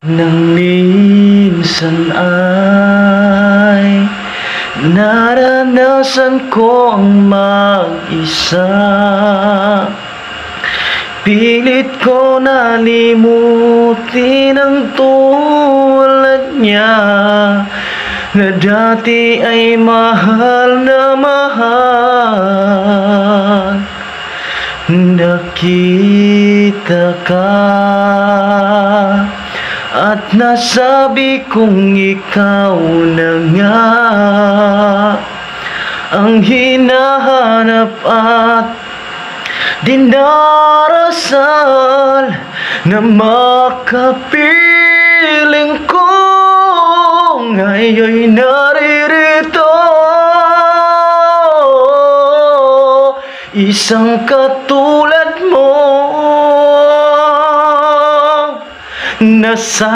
Nang minsan ay naranasan ko ang mag-isa, pilit ko nalimutin ang tulad niya na dati ay mahal na mahal. Nakita ka at nasabi kong ikaw na nga ang hinahanap at dinarasal na makapiling ko ngayon'y naririto, isang katulad mo. Nasa